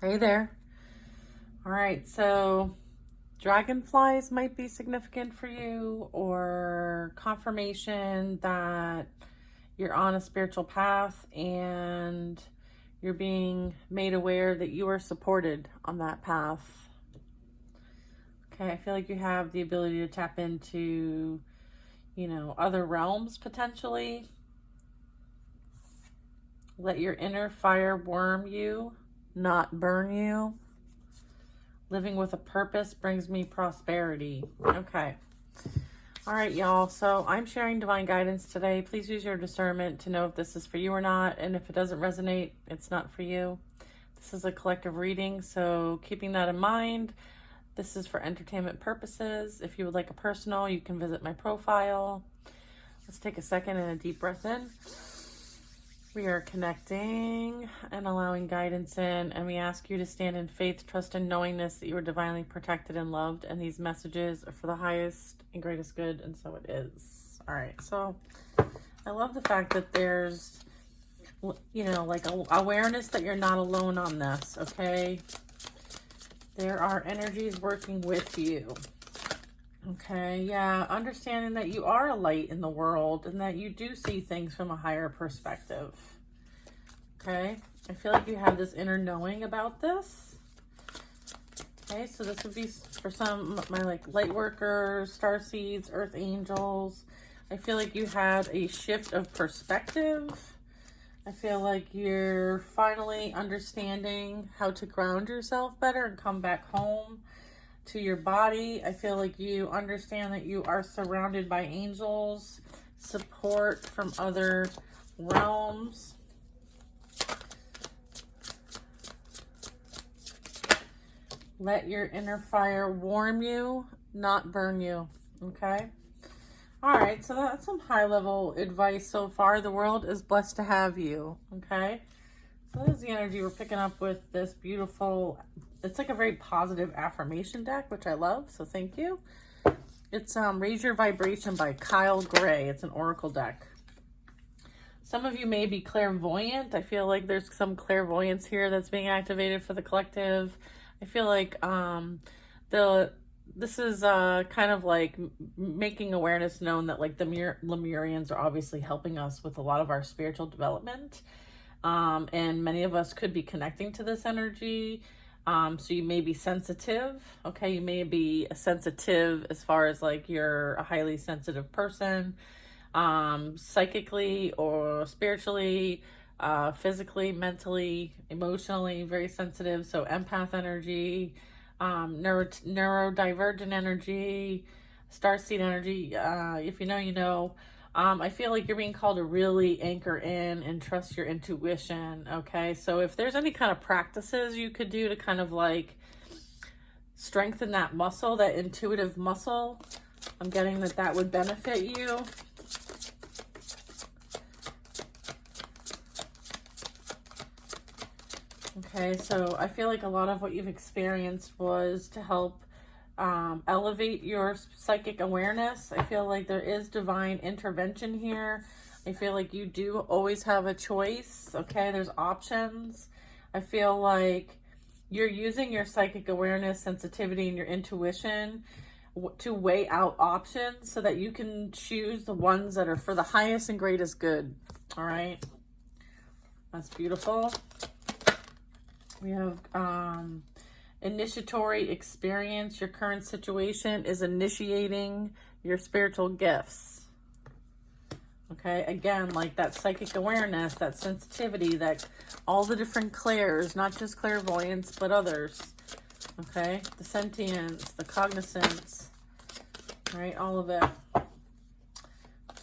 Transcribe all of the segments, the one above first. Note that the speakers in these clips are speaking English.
Hey there. All right, so dragonflies might be significant for you, or confirmation that you're on a spiritual path and you're being made aware that you are supported on that path. Okay, I feel like you have the ability to tap into, other realms potentially. Let your inner fire warm you, not burn you. Living with a purpose brings me prosperity. Okay. All right, y'all. So I'm sharing divine guidance today. Please use your discernment to know if this is for you or not. And if it doesn't resonate, it's not for you. This is a collective reading. So keeping that in mind, this is for entertainment purposes. If you would like a personal, you can visit my profile. Let's take a second and a deep breath in. We are connecting and allowing guidance in, and we ask you to stand in faith, trust, and knowingness that you are divinely protected and loved, and these messages are for the highest and greatest good, and so it is. All right, so I love the fact that there's, like awareness that you're not alone on this, okay? There are energies working with you. Okay, yeah, understanding that you are a light in the world and that you do see things from a higher perspective. Okay, I feel like you have this inner knowing about this. Okay, so this would be for some of my light workers, star seeds, earth angels. I feel like you had a shift of perspective. I feel like you're finally understanding how to ground yourself better and come back home to your body. I feel like you understand that you are surrounded by angels, support from other realms. Let your inner fire warm you, not burn you. Okay? All right, so that's some high-level advice so far. The world is blessed to have you. Okay? So this is the energy we're picking up with this beautiful, it's like a very positive affirmation deck, which I love, so thank you. It's Raise Your Vibration by Kyle Gray. It's an oracle deck. Some of you may be clairvoyant. I feel like there's some clairvoyance here that's being activated for the collective. I feel like this is kind of like making awareness known that like the Lemurians are obviously helping us with a lot of our spiritual development. And many of us could be connecting to this energy. So you may be sensitive. Okay. You may be sensitive as far as like you're a highly sensitive person, psychically or spiritually, physically, mentally, emotionally, very sensitive. So empath energy, neurodivergent energy, starseed energy. If you know, you know. I feel like you're being called to really anchor in and trust your intuition. Okay, so if there's any kind of practices you could do to kind of like strengthen that muscle, that intuitive muscle, I'm getting that would benefit you. Okay, so I feel like a lot of what you've experienced was to help elevate your psychic awareness. I feel like there is divine intervention here. I feel like you do always have a choice. Okay, there's options. I feel like you're using your psychic awareness, sensitivity, and your intuition to weigh out options so that you can choose the ones that are for the highest and greatest good. All right, that's beautiful. We have initiatory experience. Your current situation is initiating your spiritual gifts. Okay, again, like that psychic awareness, that sensitivity, that all the different clairs, not just clairvoyance, but others. Okay, the sentience, the cognizance, right, all of it.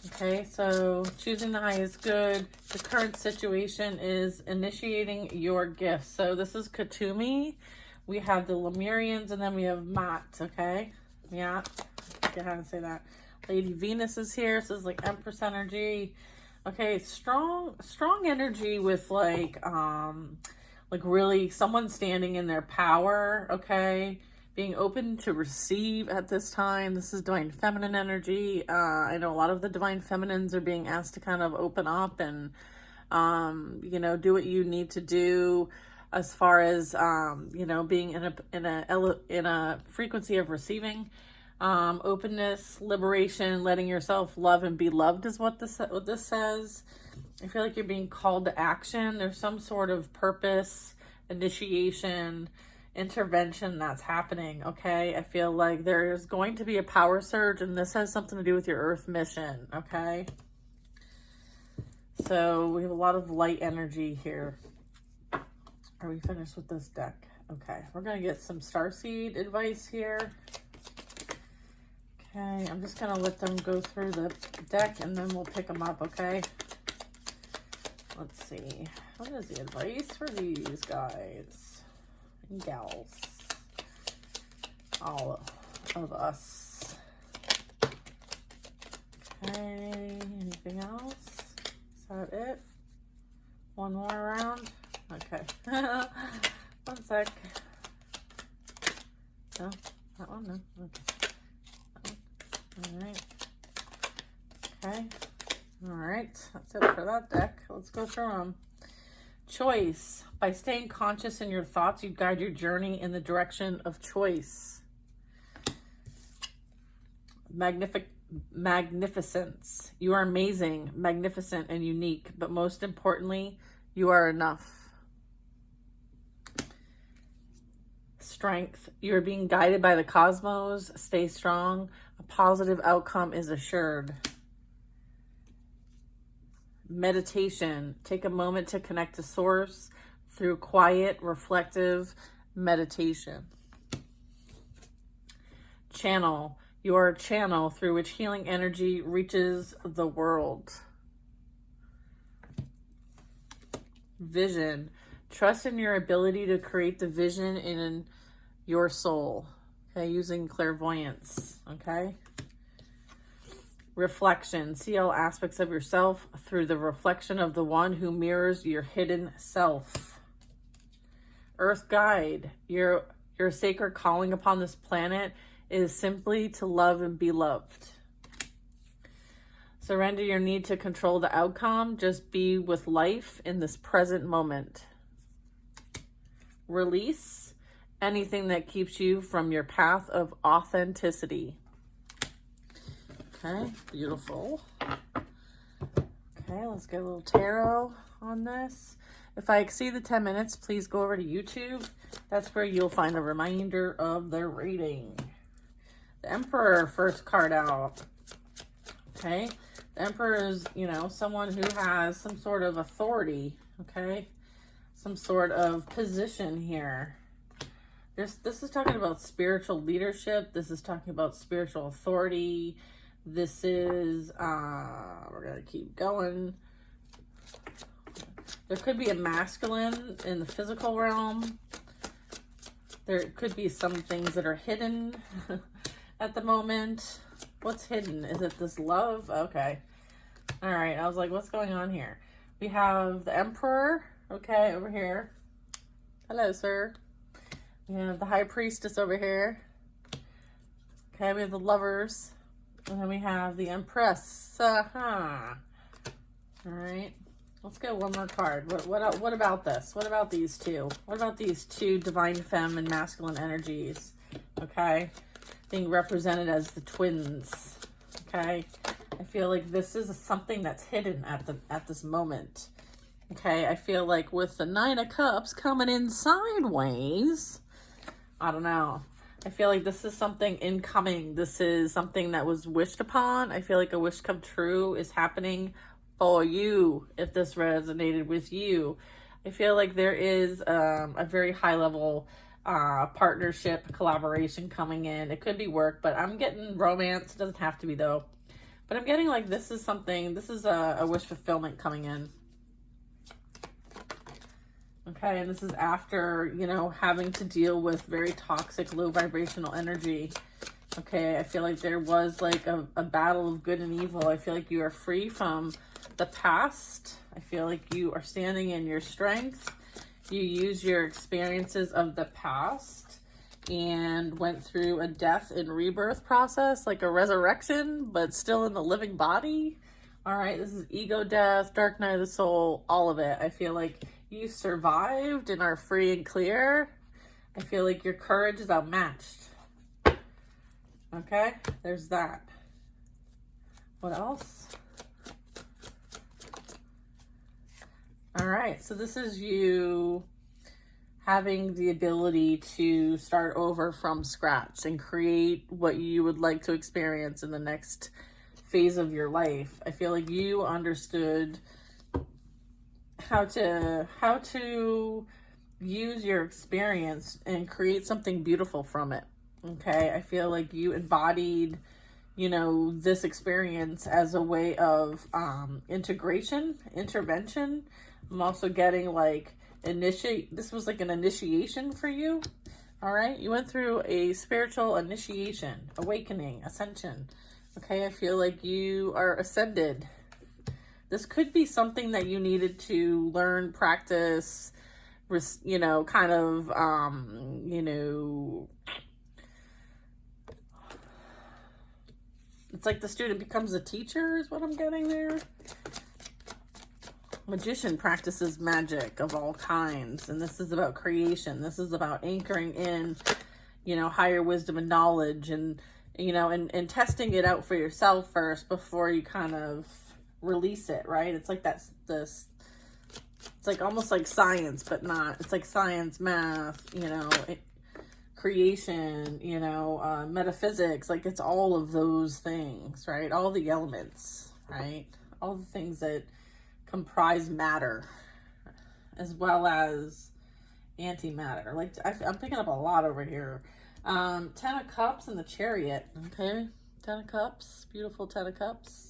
Okay, so choosing the highest good. The current situation is initiating your gifts. So this is Katumi. We have the Lemurians, and then we have Maat, okay? Yeah, I forget how to say that. Lady Venus is here. So this is like Empress energy. Okay, strong energy with like really someone standing in their power, okay? Being open to receive at this time. This is divine feminine energy. I know a lot of the divine feminines are being asked to kind of open up and, do what you need to do. as far as, you know, being in a frequency of receiving. Openness, liberation, letting yourself love and be loved is what this says. I feel like you're being called to action. There's some sort of purpose, initiation, intervention that's happening, okay? I feel like there's going to be a power surge, and this has something to do with your earth mission, okay? So we have a lot of light energy here. Are we finished with this deck? Okay, we're going to get some starseed advice here. Okay, I'm just going to let them go through the deck, and then we'll pick them up, okay? Let's see. What is the advice for these guys and gals? All of us. Okay, anything else? Is that it? One more round? Okay. One sec. No, that one? No. Okay. That one. All right. Okay. All right, that's it for that deck. Let's go through them. Choice. By staying conscious in your thoughts, you guide your journey in the direction of choice. Magnificence. You are amazing, magnificent, and unique, but most importantly, you are enough. Strength. You are being guided by the cosmos. Stay strong. A positive outcome is assured. Meditation. Take a moment to connect to source through quiet, reflective meditation. Channel. You are a channel through which healing energy reaches the world. Vision. Trust in your ability to create the vision in your soul. Okay, using clairvoyance. Okay. Reflection. See all aspects of yourself through the reflection of the one who mirrors your hidden self. Earth guide. Your sacred calling upon this planet is simply to love and be loved. Surrender your need to control the outcome. Just be with life in this present moment. Release anything that keeps you from your path of authenticity. Okay, beautiful. Okay, let's get a little tarot on this. If I exceed the 10 minutes, please go over to YouTube. That's where you'll find a reminder of the reading. The Emperor, first card out. Okay, the Emperor is, you know, someone who has some sort of authority, okay? Some sort of position here. This is talking about spiritual leadership. This is talking about spiritual authority. This is, we're going to keep going. There could be a masculine in the physical realm. There could be some things that are hidden at the moment. What's hidden? Is it this love? Okay. All right. I was like, what's going on here? We have the Emperor, okay, over here. Hello, sir. We have the High Priestess over here. Okay, we have the Lovers. And then we have the Empress. All right. Let's get one more card. What about this? What about these two? What about these two divine femme and masculine energies? Okay. Being represented as the twins. Okay. I feel like this is something that's hidden at this moment. Okay. I feel like with the Nine of Cups coming in sideways, I don't know. I feel like this is something incoming. This is something that was wished upon. I feel like a wish come true is happening for you, if this resonated with you. I feel like there is a very high level partnership, collaboration coming in. It could be work, but I'm getting romance. It doesn't have to be though. But I'm getting like this is something, this is a wish fulfillment coming in. Okay, and this is after, you know, having to deal with very toxic, low vibrational energy. Okay, I feel like there was like a battle of good and evil. I feel like you are free from the past. I feel like you are standing in your strength. You use your experiences of the past and went through a death and rebirth process, like a resurrection, but still in the living body. All right, this is ego death, dark night of the soul, all of it. I feel like You survived and are free and clear. I feel like your courage is outmatched. Okay, there's that. What else? All right, so this is you having the ability to start over from scratch and create what you would like to experience in the next phase of your life. I feel like you understood how to use your experience and create something beautiful from it. Okay, I feel like you embodied, you know, this experience as a way of intervention. I'm also getting like this was like an initiation for you. All right, you went through a spiritual initiation, awakening, ascension. Okay, I feel like you are ascended. This could be something that you needed to learn, practice, you know, kind of, you know, it's like the student becomes a teacher is what I'm getting there. Magician practices magic of all kinds, and this is about creation. This is about anchoring in, you know, higher wisdom and knowledge, and, you know, and testing it out for yourself first before you kind of release it, right? It's like it's like almost like science, but not. It's like science, math, you know, creation, you know, metaphysics. Like it's all of those things, right? All the elements, right? All the things that comprise matter, as well as antimatter. Like I'm picking up a lot over here. 10 of Cups and the Chariot. Okay, 10 of Cups, beautiful 10 of Cups.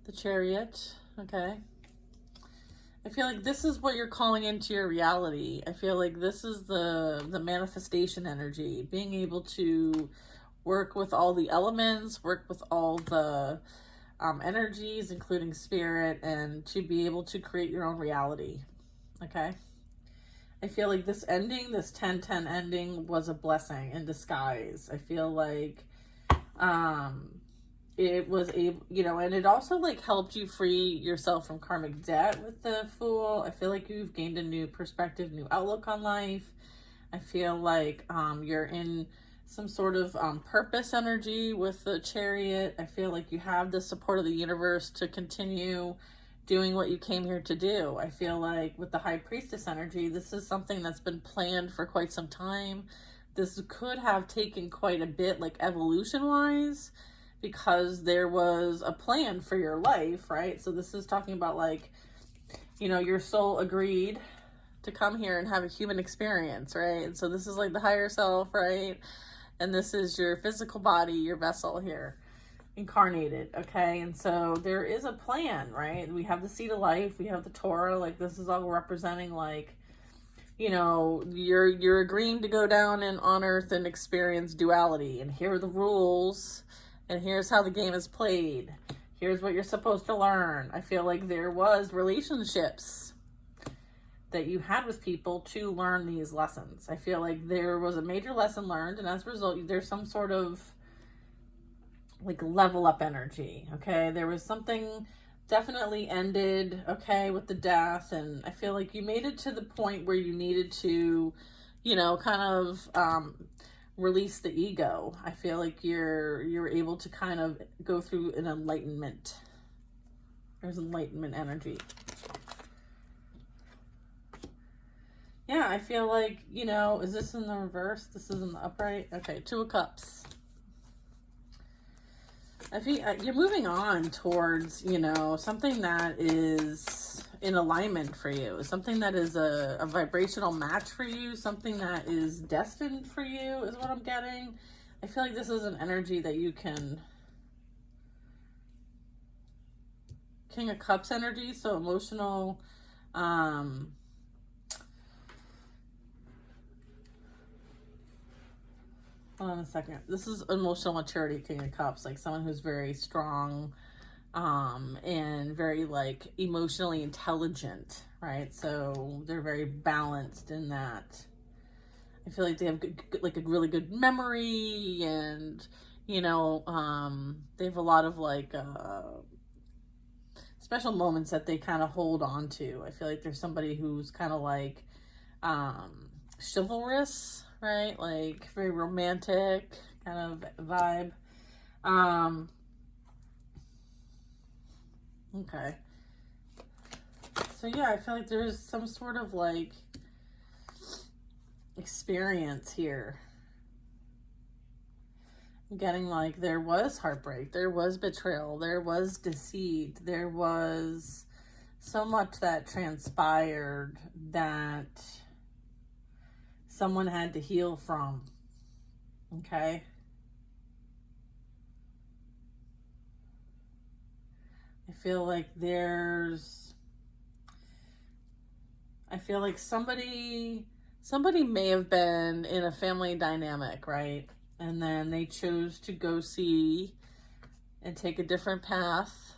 The Chariot. Okay. I feel like this is what you're calling into your reality. I feel like this is the manifestation energy, being able to work with all the elements, work with all the energies, including spirit, and to be able to create your own reality. Okay. I feel like this ending, this 10-10 ending, was a blessing in disguise. I feel like it was able, you know, and it also like helped you free yourself from karmic debt with the Fool. I feel like you've gained a new perspective, new outlook on life. I feel like you're in some sort of purpose energy with the Chariot. I feel like you have the support of the universe to continue doing what you came here to do. I feel like with the High Priestess energy, this is something that's been planned for quite some time. This could have taken quite a bit, like evolution-wise, because there was a plan for your life, right? So this is talking about like, you know, your soul agreed to come here and have a human experience, right? And so this is like the higher self, right? And this is your physical body, your vessel here, incarnated, okay? And so there is a plan, right? We have the Seed of Life, we have the Torah, like this is all representing like, you know, you're agreeing to go down and on earth and experience duality, and here are the rules, and here's how the game is played. Here's what you're supposed to learn. I feel like there was relationships that you had with people to learn these lessons. I feel like there was a major lesson learned, and as a result, there's some sort of like level up energy, okay? There was something definitely ended, okay, with the death, and I feel like you made it to the point where you needed to, you know, kind of release the ego. I feel like you're able to kind of go through an enlightenment. There's enlightenment energy. Yeah, I feel like, you know, is this in the reverse? This is in the upright? Okay, 2 of Cups. I feel you're moving on towards, you know, something that is in alignment for you, something that is a vibrational match for you, something that is destined for you is what I'm getting. I feel like this is an energy that you can, King of Cups energy, so emotional, hold on a second. This is emotional maturity, King of Cups, like someone who's very strong, and very like emotionally intelligent, right? So they're very balanced in that. I feel like they have good, like a really good memory, and you know, they have a lot of like special moments that they kind of hold on to. I feel like there's somebody who's kind of like chivalrous, right? Like very romantic kind of vibe. Okay. So yeah, I feel like there's some sort of like experience here. I'm getting like there was heartbreak, there was betrayal, there was deceit, there was so much that transpired that someone had to heal from. Okay. I feel like somebody may have been in a family dynamic, right? And then they chose to go see and take a different path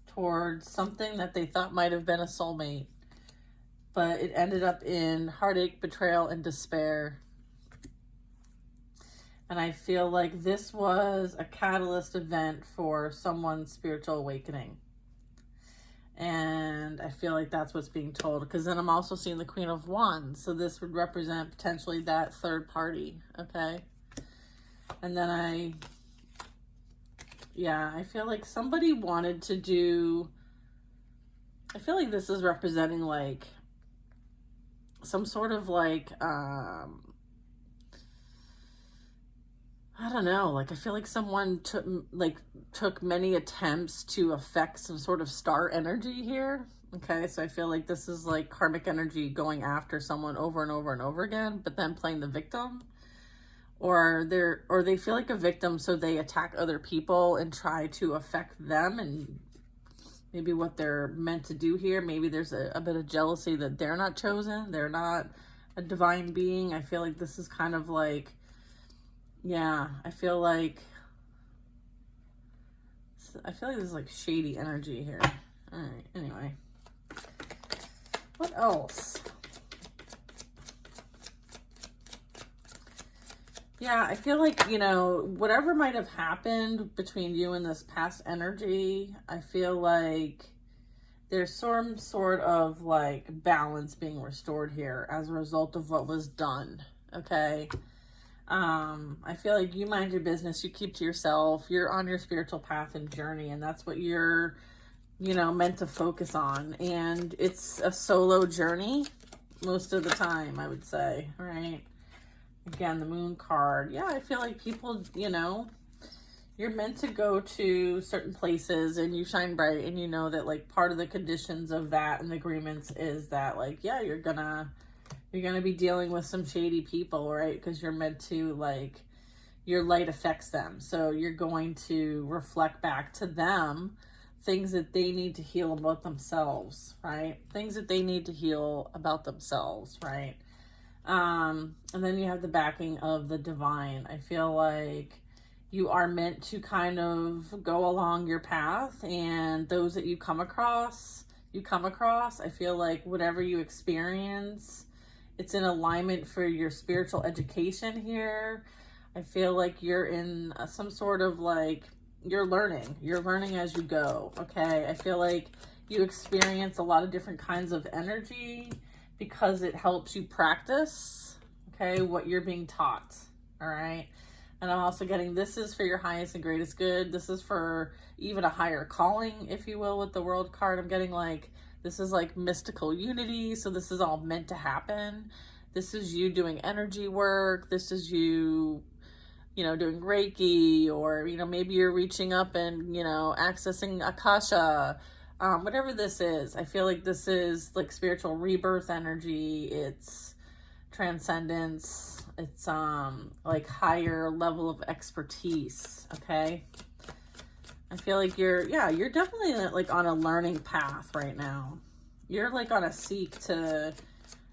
towards something that they thought might have been a soulmate. But it ended up in heartache, betrayal, and despair. And I feel like this was a catalyst event for someone's spiritual awakening. And I feel like that's what's being told. Because then I'm also seeing the Queen of Wands. So this would represent potentially that third party. Okay. And then I feel like somebody wanted to do... I feel like this is representing like some sort of like... I don't know, like I feel like someone took many attempts to affect some sort of star energy here. Okay, so I feel like this is like karmic energy going after someone over and over and over again, but then playing the victim. Or they feel like a victim, so they attack other people and try to affect them and maybe what they're meant to do here. Maybe there's a bit of jealousy that they're not chosen, they're not a divine being. I feel like this is kind of like, yeah, I feel like there's like shady energy here. All right, anyway. What else? Yeah, I feel like, you know, whatever might have happened between you and this past energy, I feel like there's some sort of like balance being restored here as a result of what was done. Okay. I feel like you mind your business, you keep to yourself, you're on your spiritual path and journey, and that's what you're, you know, meant to focus on. And it's a solo journey most of the time, I would say, right? Again, the Moon card. Yeah, I feel like people, you know, you're meant to go to certain places and you shine bright, and you know that like part of the conditions of that and the agreements is that like, yeah, you're gonna be dealing with some shady people, right? Because you're meant to, like, your light affects them. So you're going to reflect back to them things that they need to heal about themselves, right? Things that they need to heal about themselves, right? And then you have the backing of the divine. I feel like you are meant to kind of go along your path, and those that you come across. I feel like whatever you experience, it's in alignment for your spiritual education here. I feel like you're in some sort of like, you're learning as you go. Okay. I feel like you experience a lot of different kinds of energy because it helps you practice, okay, what you're being taught. All right. And I'm also getting, this is for your highest and greatest good. This is for even a higher calling, if you will, with the World card. I'm getting like, this is like mystical unity. So this is all meant to happen. This is you doing energy work. This is you, you know, doing Reiki, or, you know, maybe you're reaching up and, you know, accessing Akasha, whatever this is. I feel like this is like spiritual rebirth energy. It's transcendence. It's like higher level of expertise. Okay. I feel like you're definitely like on a learning path right now. You're like on a seek to,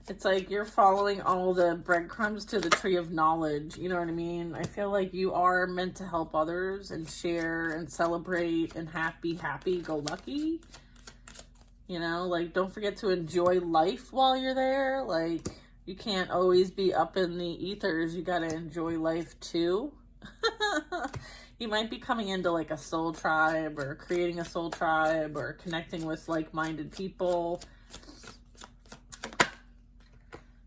it's like you're following all the breadcrumbs to the tree of knowledge. You know what I mean? I feel like you are meant to help others and share and celebrate and be happy, go lucky. You know, like, don't forget to enjoy life while you're there. Like, you can't always be up in the ethers. You got to enjoy life too. You might be coming into like a soul tribe or creating a soul tribe or connecting with like-minded people.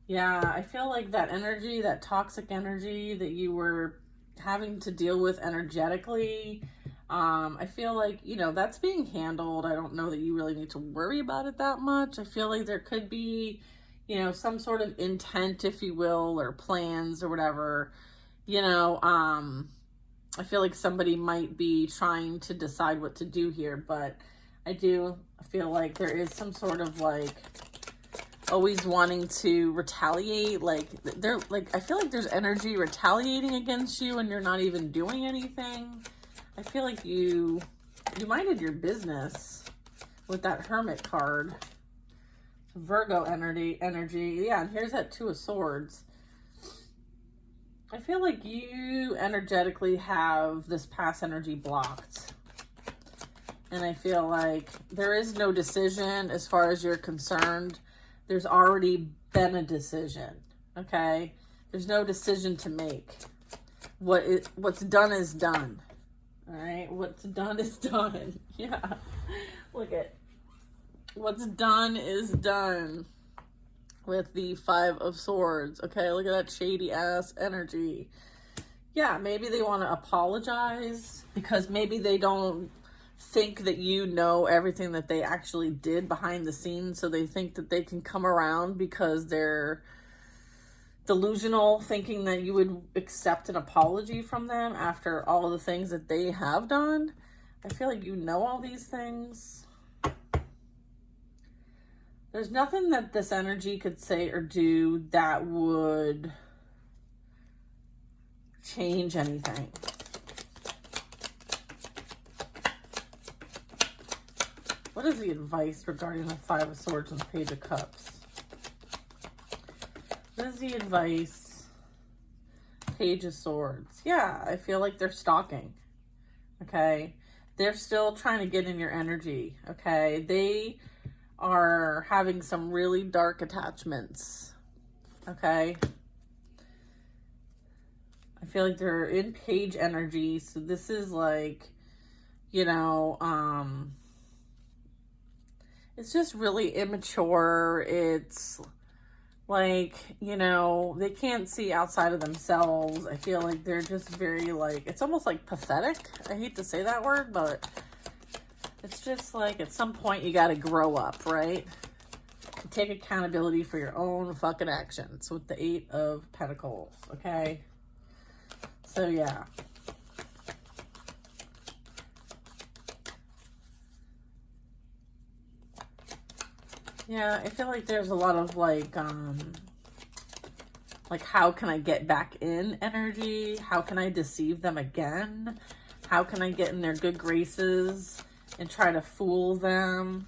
Yeah, I feel like that energy, that toxic energy that you were having to deal with energetically, I feel like, you know, that's being handled. I don't know that you really need to worry about it that much. I feel like there could be, you know, some sort of intent, if you will, or plans or whatever, you know. I feel like somebody might be trying to decide what to do here, but I do feel like there is some sort of like always wanting to retaliate. Like they're like, I feel like there's energy retaliating against you and you're not even doing anything. I feel like you minded your business with that Hermit card. Virgo energy. Yeah, and here's that Two of Swords. I feel like you energetically have this past energy blocked. And I feel like there is no decision as far as you're concerned. There's already been a decision, okay? There's no decision to make. What's done is done. All right, what's done is done. Yeah, look at what's done is done with the Five of Swords. Okay, look at that shady ass energy. Yeah, maybe they want to apologize because maybe they don't think that you know everything that they actually did behind the scenes, so they think that they can come around because they're delusional, thinking that you would accept an apology from them after all of the things that they have done. I feel like you know all these things. There's nothing that this energy could say or do that would change anything. What is the advice regarding the Five of Swords and the Page of Cups? What is the advice? Page of Swords. Yeah, I feel like they're stalking. Okay? They're still trying to get in your energy. Okay? They are having some really dark attachments. Okay? I feel like they're in page energy. So this is like, you know, it's just really immature. It's like, you know, they can't see outside of themselves. I feel like they're just very like, it's almost like pathetic. I hate to say that word, but it's just like at some point you got to grow up, right? Take accountability for your own fucking actions with the Eight of Pentacles, okay? So yeah. Yeah, I feel like there's a lot of like how can I get back in energy? How can I deceive them again? How can I get in their good graces and try to fool them?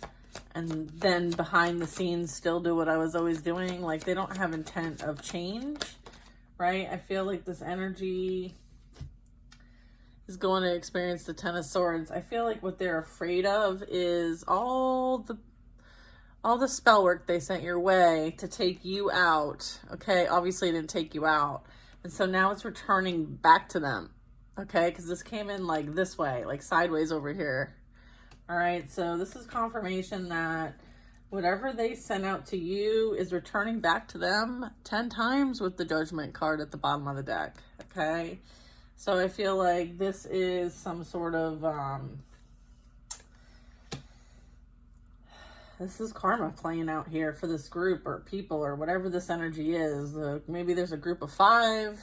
And then behind the scenes still do what I was always doing. Like they don't have intent of change, right? I feel like this energy is going to experience the Ten of Swords. I feel like what they're afraid of is all the spell work they sent your way to take you out. Okay, obviously it didn't take you out. And so now it's returning back to them. Okay, because this came in like this way, like sideways over here. All right, so this is confirmation that whatever they sent out to you is returning back to them 10 times with the Judgment card at the bottom of the deck. Okay, so I feel like this is some sort of this is karma playing out here for this group or people or whatever this energy is. Maybe there's a group of 5.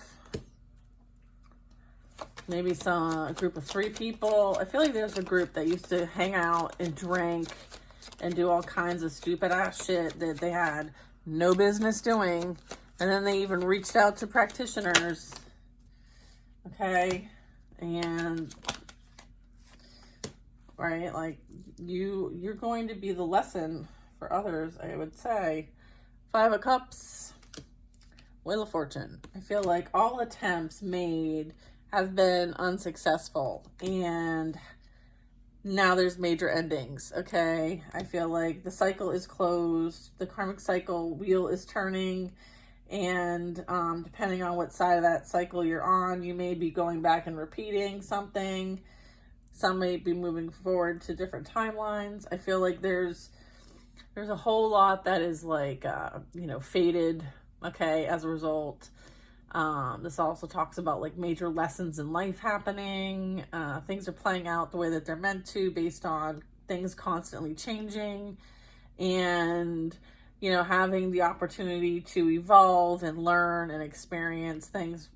Maybe a group of 3 people. I feel like there's a group that used to hang out and drink and do all kinds of stupid ass shit that they had no business doing. And then they even reached out to practitioners. Okay. And right, like you're going to be the lesson for others, I would say. 5 of Cups, Wheel of Fortune. I feel like all attempts made have been unsuccessful and now there's major endings. Okay, I feel like the cycle is closed, the karmic cycle wheel is turning, And depending on what side of that cycle you're on, you may be going back and repeating something. Some may be moving forward to different timelines. I feel like there's a whole lot that is like, faded, okay, as a result. This also talks about like major lessons in life happening. Things are playing out the way that they're meant to based on things constantly changing, and having the opportunity to evolve and learn and experience things,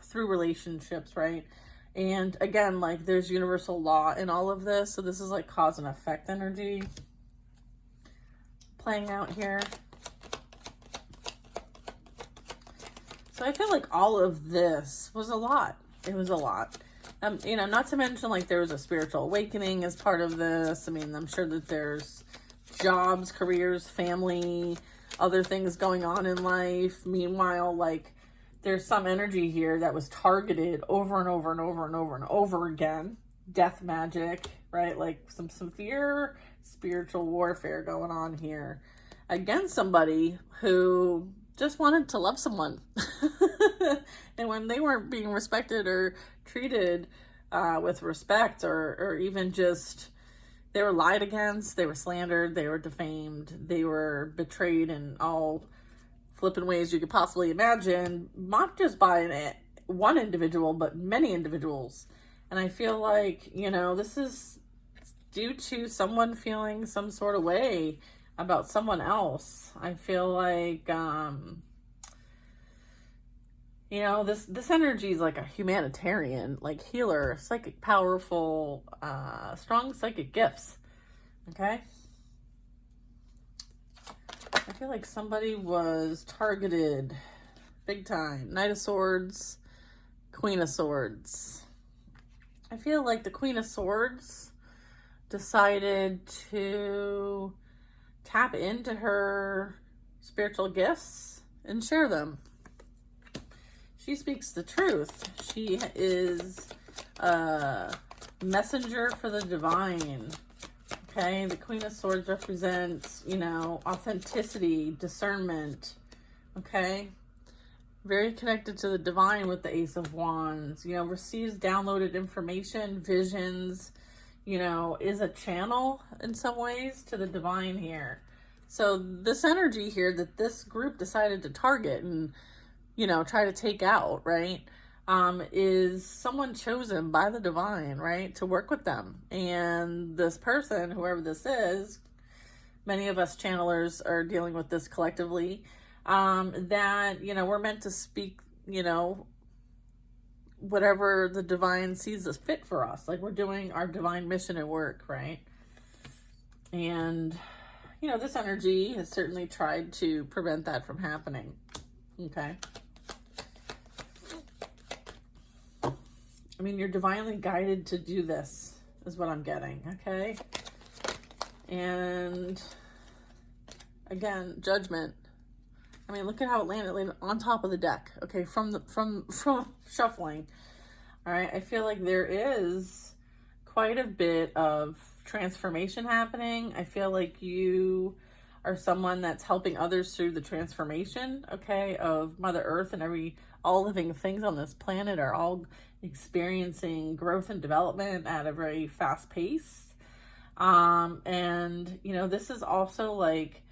through relationships, right? And again, like there's universal law in all of this. So this is like cause and effect energy playing out here. So I feel like all of this was a lot. It was a lot. Not to mention like there was a spiritual awakening as part of this. I mean, I'm sure that there's jobs, careers, family, other things going on in life. Meanwhile, like there's some energy here that was targeted over and over and over and over and over again. Death magic, right? Like some severe spiritual warfare going on here against somebody who just wanted to love someone. And when they weren't being respected or treated with respect, or even just, they were lied against, they were slandered, they were defamed, they were betrayed in all flipping ways you could possibly imagine, not just by one individual, but many individuals. And I feel like, this is due to someone feeling some sort of way about someone else. I feel like, this energy is like a humanitarian, like healer, psychic, powerful, strong psychic gifts. Okay. I feel like somebody was targeted big time. Knight of Swords, Queen of Swords. I feel like the Queen of Swords decided to tap into her spiritual gifts and share them. She speaks the truth. She is a messenger for the divine. Okay, the Queen of Swords represents, authenticity, discernment. Okay, very connected to the divine with the Ace of Wands. Receives downloaded information, visions, is a channel in some ways to the divine here. So this energy here that this group decided to target and, try to take out, right, is someone chosen by the divine, right, to work with them. And this person, whoever this is, many of us channelers are dealing with this collectively, that, we're meant to speak, whatever the divine sees as fit for us. Like we're doing our divine mission at work, right? And, this energy has certainly tried to prevent that from happening. Okay. I mean, you're divinely guided to do this, is what I'm getting, okay? And again, judgment. I mean, look at how it landed on top of the deck, okay, from shuffling. All right, I feel like there is quite a bit of transformation happening. I feel like you are someone that's helping others through the transformation, okay, of Mother Earth, and all living things on this planet are all experiencing growth and development at a very fast pace. And, this is also like,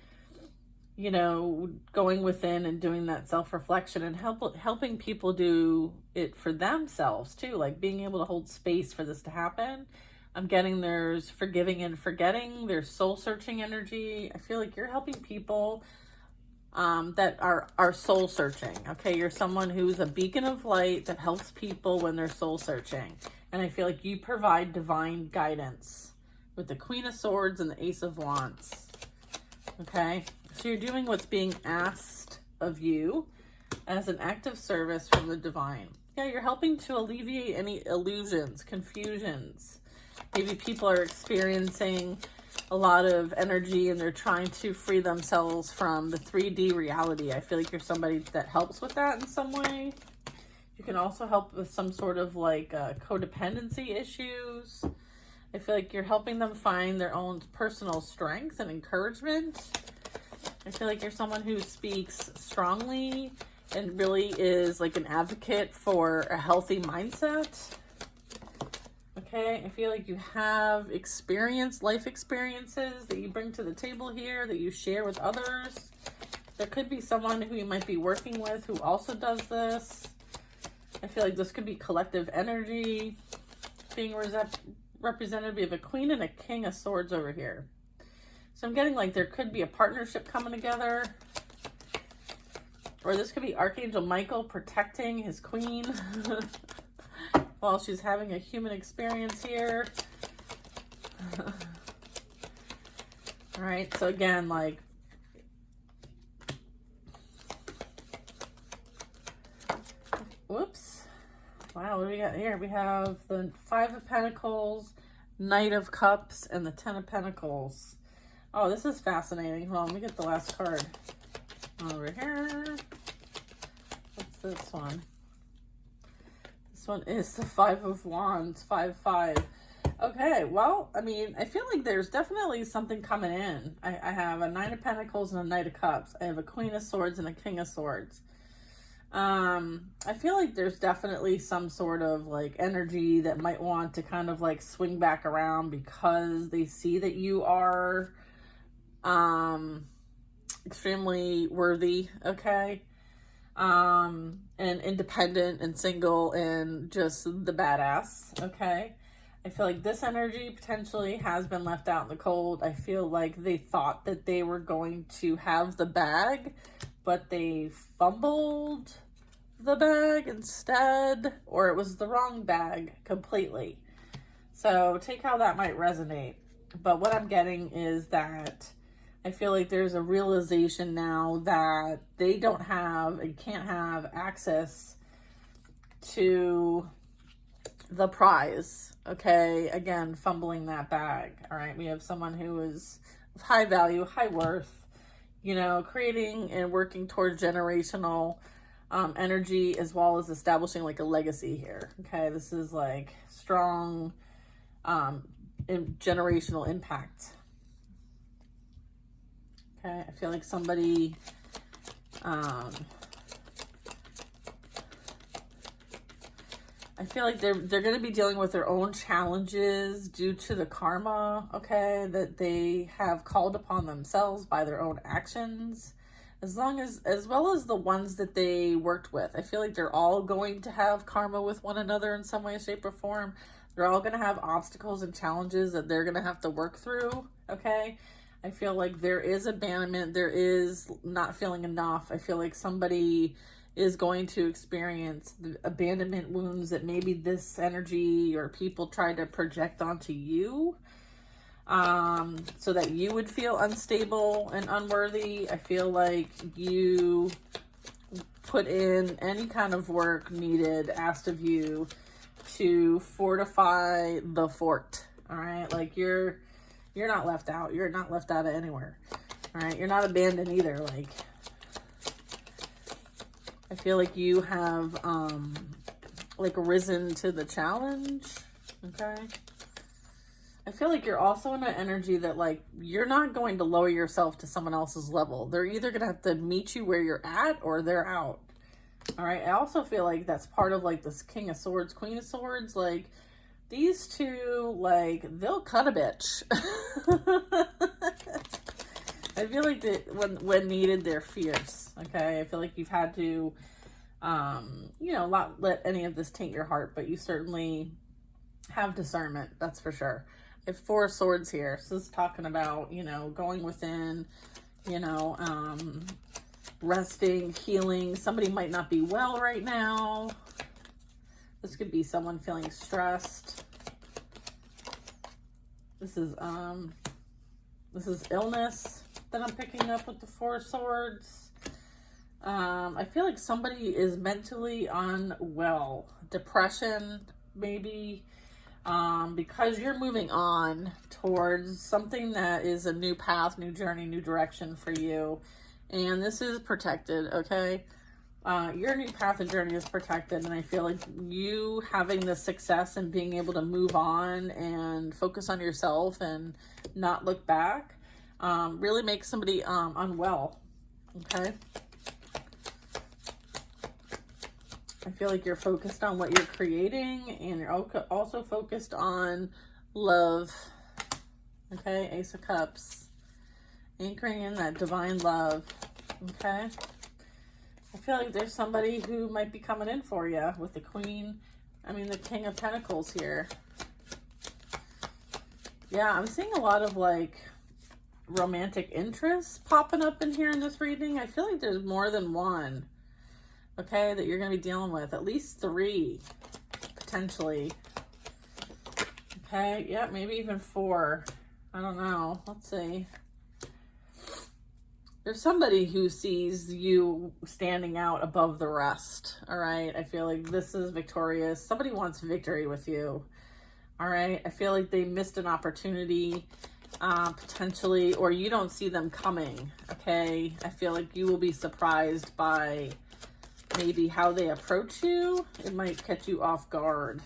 going within and doing that self-reflection and helping people do it for themselves too, like being able to hold space for this to happen. I'm getting there's forgiving and forgetting, there's soul-searching energy. I feel like you're helping people that are soul searching. Okay, you're someone who's a beacon of light that helps people when they're soul searching. And I feel like you provide divine guidance with the Queen of Swords and the Ace of Wands. Okay, so you're doing what's being asked of you as an act of service from the divine. Yeah, you're helping to alleviate any illusions, confusions. Maybe people are experiencing a lot of energy and they're trying to free themselves from the 3D reality. I feel like you're somebody that helps with that in some way. You can also help with some sort of like codependency issues. I feel like you're helping them find their own personal strength and encouragement. I feel like you're someone who speaks strongly and really is like an advocate for a healthy mindset. Okay, I feel like you have life experiences that you bring to the table here, that you share with others. There could be someone who you might be working with who also does this. I feel like this could be collective energy being represented. We have a Queen and a King of Swords over here. So I'm getting like there could be a partnership coming together. Or this could be Archangel Michael protecting his queen while she's having a human experience here. All right, so again, like, whoops. Wow, what do we got here? We have the Five of Pentacles, Knight of Cups, and the Ten of Pentacles. Oh, this is fascinating. Hold on, let me get the last card. Over here. What's this one? This one is the Five of Wands, 5-5. Okay, well, I mean, I feel like there's definitely something coming in. I have a Nine of Pentacles and a Knight of Cups. I have a Queen of Swords and a King of Swords. I feel like there's definitely some sort of like energy that might want to kind of like swing back around because they see that you are extremely worthy, okay, and independent and single and just the badass, okay. I feel like this energy potentially has been left out in the cold. I feel like they thought that they were going to have the bag, but they fumbled the bag instead, or it was the wrong bag completely. So take how that might resonate. But what I'm getting is that I feel like there's a realization now that they don't have and can't have access to the prize. Okay, again, fumbling that bag. All right, we have someone who is of high value, high worth, you know, creating and working towards generational energy, as well as establishing like a legacy here. Okay, this is like strong generational impact. Okay, I feel like somebody I feel like they're going to be dealing with their own challenges due to the karma, okay, that they have called upon themselves by their own actions, as well as the ones that they worked with. I feel like they're all going to have karma with one another in some way, shape, or form. They're all going to have obstacles and challenges that they're going to have to work through, okay? I feel like there is abandonment. There is not feeling enough. I feel like somebody is going to experience the abandonment wounds that maybe this energy or people try to project onto you, so that you would feel unstable and unworthy. I feel like you put in any kind of work needed, asked of you to fortify the fort. All right, like you're not left out. You're not left out of anywhere. All right, you're not abandoned either. Like, I feel like you have, like, risen to the challenge, okay? I feel like you're also in an energy that, like, you're not going to lower yourself to someone else's level. They're either going to have to meet you where you're at or they're out, all right? I also feel like that's part of, like, this King of Swords, Queen of Swords. Like, these two, like, they'll cut a bitch. I feel like when needed, they're fierce, okay? I feel like you've had to, you know, not let any of this taint your heart, but you certainly have discernment, that's for sure. I have Four of Swords here. So this is talking about, you know, going within, you know, resting, healing. Somebody might not be well right now. This could be someone feeling stressed. This is illness that I'm picking up with the Four of Swords. I feel like somebody is mentally unwell. Depression, maybe, because you're moving on towards something that is a new path, new journey, new direction for you. And this is protected, okay? Your new path and journey is protected, and I feel like you having the success and being able to move on and focus on yourself and not look back, really make somebody unwell. Okay. I feel like you're focused on what you're creating, and you're also focused on love. Okay, Ace of Cups. Anchoring in that divine love. Okay. I feel like there's somebody who might be coming in for you with the the King of Pentacles here. Yeah, I'm seeing a lot of like romantic interest popping up in here in this reading. I feel like there's more than one, okay, that you're going to be dealing with. At least 3, potentially. Okay, yeah, maybe even 4. I don't know. Let's see. There's somebody who sees you standing out above the rest, all right? I feel like this is victorious. Somebody wants victory with you, all right? I feel like they missed an opportunity, potentially, or you don't see them coming, okay? I feel like you will be surprised by maybe how they approach you. It might catch you off guard.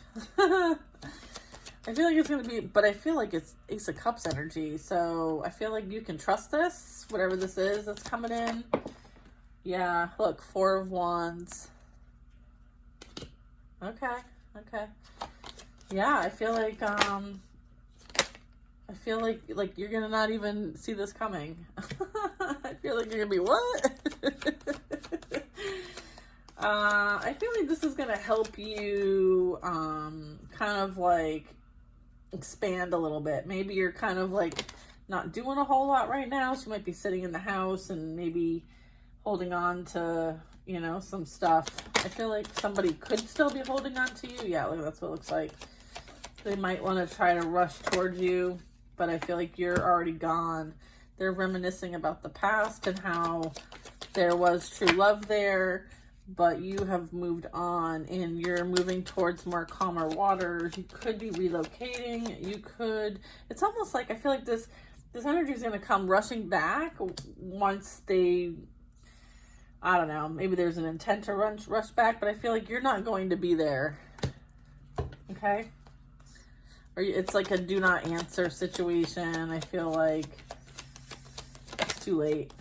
I feel like it's going to be, but I feel like it's Ace of Cups energy. So I feel like you can trust this, whatever this is that's coming in. Yeah, look, 4 of Wands. Okay, okay. Yeah, I feel like you're going to not even see this coming. I feel like you're going to be, what? I feel like this is going to help you kind of like expand a little bit. Maybe you're kind of like not doing a whole lot right now, so you might be sitting in the house and maybe holding on to, you know, some stuff. I feel like somebody could still be holding on to you. Yeah, look, that's what it looks like. They might want to try to rush towards you, but I feel like you're already gone. They're reminiscing about the past and how there was true love there, but you have moved on and you're moving towards more calmer waters. You could be relocating. You could, it's almost like, I feel like this energy is going to come rushing back once they, I don't know, maybe there's an intent to rush back, but I feel like you're not going to be there. Okay? Or it's like a do not answer situation. I feel like it's too late.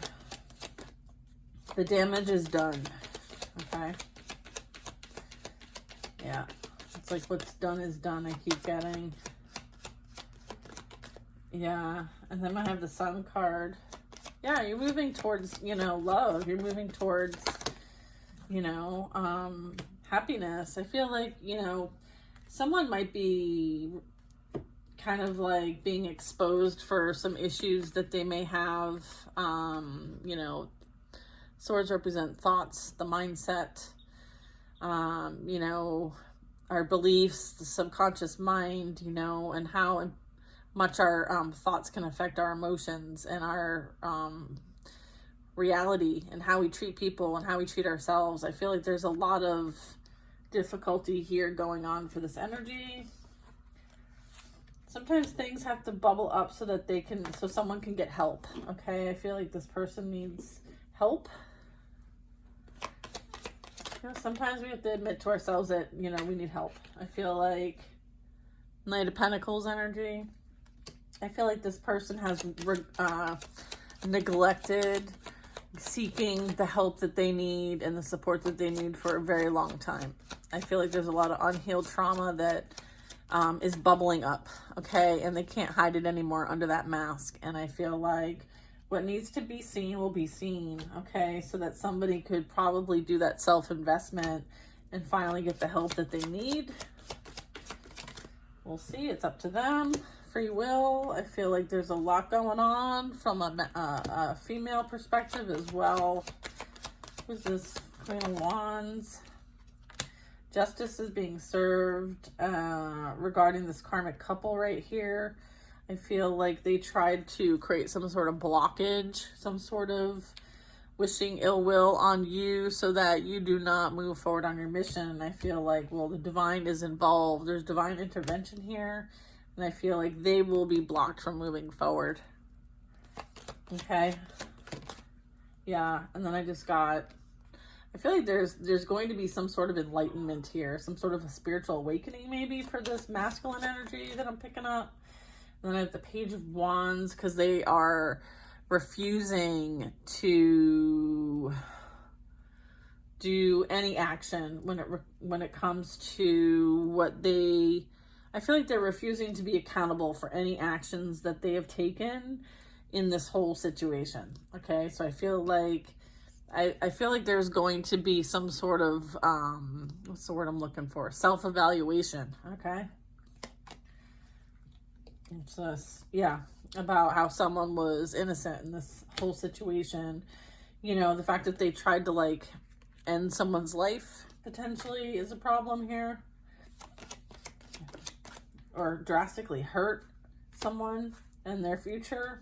The damage is done. Okay. Yeah. It's like what's done is done. I keep getting. Yeah. And then I have the Sun card. Yeah, you're moving towards, you know, love. You're moving towards, you know, happiness. I feel like, you know, someone might be kind of like being exposed for some issues that they may have. You know, swords represent thoughts, the mindset, you know, our beliefs, the subconscious mind, you know, and how much our thoughts can affect our emotions and our reality and how we treat people and how we treat ourselves. I feel like there's a lot of difficulty here going on for this energy. Sometimes things have to bubble up so that so someone can get help. Okay, I feel like this person needs help. You know, sometimes we have to admit to ourselves that, you know, we need help. I feel like Knight of Pentacles energy. I feel like this person has neglected seeking the help that they need and the support that they need for a very long time. I feel like there's a lot of unhealed trauma that is bubbling up, okay? And they can't hide it anymore under that mask. And I feel like what needs to be seen will be seen, okay? So that somebody could probably do that self-investment and finally get the help that they need. We'll see. It's up to them. Free will. I feel like there's a lot going on from a female perspective as well. Who's this? Queen of Wands. Justice is being served regarding this karmic couple right here. I feel like they tried to create some sort of blockage, some sort of wishing ill will on you so that you do not move forward on your mission. And I feel like, well, the divine is involved. There's divine intervention here. And I feel like they will be blocked from moving forward. Okay. Yeah. And then I feel like there's going to be some sort of enlightenment here. Some sort of a spiritual awakening maybe for this masculine energy that I'm picking up. And then I have the Page of Wands because they are refusing to do any action when it comes to what they, I feel like they're refusing to be accountable for any actions that they have taken in this whole situation. Okay, so I feel like there's going to be some sort of what's the word I'm looking for? Self-evaluation. Okay, it's just, yeah, about how someone was innocent in this whole situation. You know, the fact that they tried to like end someone's life potentially is a problem here, or drastically hurt someone and their future.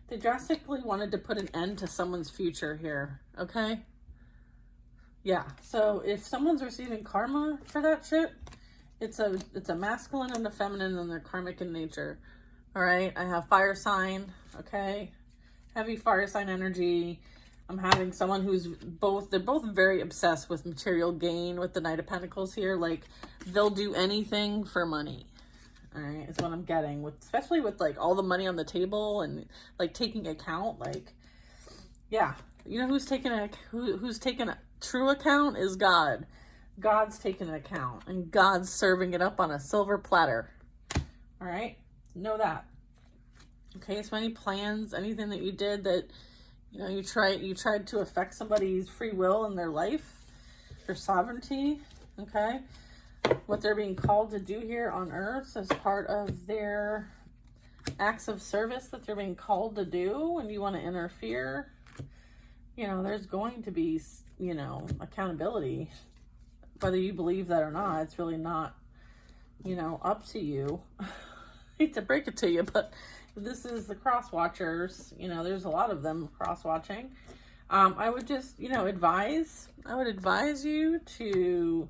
They drastically wanted to put an end to someone's future here. Okay, yeah, so if someone's receiving karma for that shit, it's a masculine and a feminine, and they're karmic in nature. All right, I have fire sign. Okay, heavy fire sign energy. I'm having someone who's they're both very obsessed with material gain with the Knight of Pentacles here. Like, they'll do anything for money. All right, is what I'm getting, with, especially with like all the money on the table and like taking account. Like, yeah, you know who's taking a true account is God. God's taking an account, and God's serving it up on a silver platter. All right, know that. Okay, so any plans, anything that you did that, you know, you tried to affect somebody's free will in their life, their sovereignty, okay? What they're being called to do here on earth as part of their acts of service that they're being called to do, and you want to interfere, you know, there's going to be, you know, accountability. Whether you believe that or not, it's really not, you know, up to you. I hate to break it to you, but this is the cross watchers. You know, there's a lot of them cross watching. I would just, you know, advise you to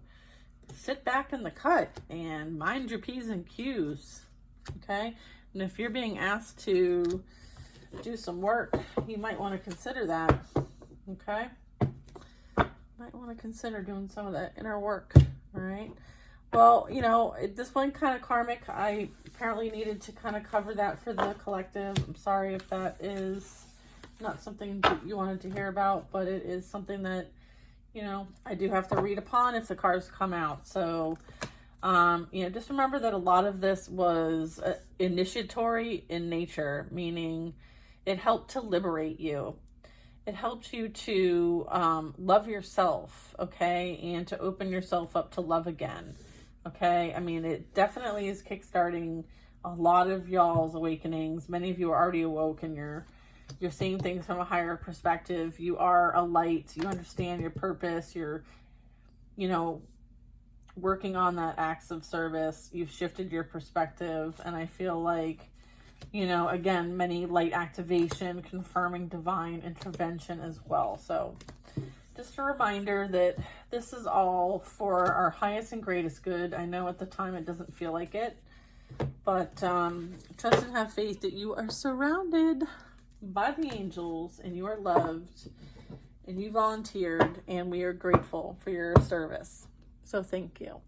sit back in the cut and mind your P's and Q's. Okay, and if you're being asked to do some work, you might want to consider that. Okay, might want to consider doing some of that inner work. All right. Well, you know, this one kind of karmic. I apparently needed to kind of cover that for the collective. I'm sorry if that is not something that you wanted to hear about, but it is something that, you know, I do have to read upon if the cards come out. So, you know, just remember that a lot of this was initiatory in nature, meaning it helped to liberate you. It helps you to love yourself, okay, and to open yourself up to love again. Okay, I mean, it definitely is kickstarting a lot of y'all's awakenings. Many of you are already awoke, and you're seeing things from a higher perspective. You are a light. You understand your purpose. You're, you know, working on that acts of service. You've shifted your perspective, and I feel like, you know, again, many light activation, confirming divine intervention as well. So just a reminder that this is all for our highest and greatest good. I know at the time it doesn't feel like it, but trust and have faith that you are surrounded by the angels, and you are loved, and you volunteered, and we are grateful for your service. So thank you.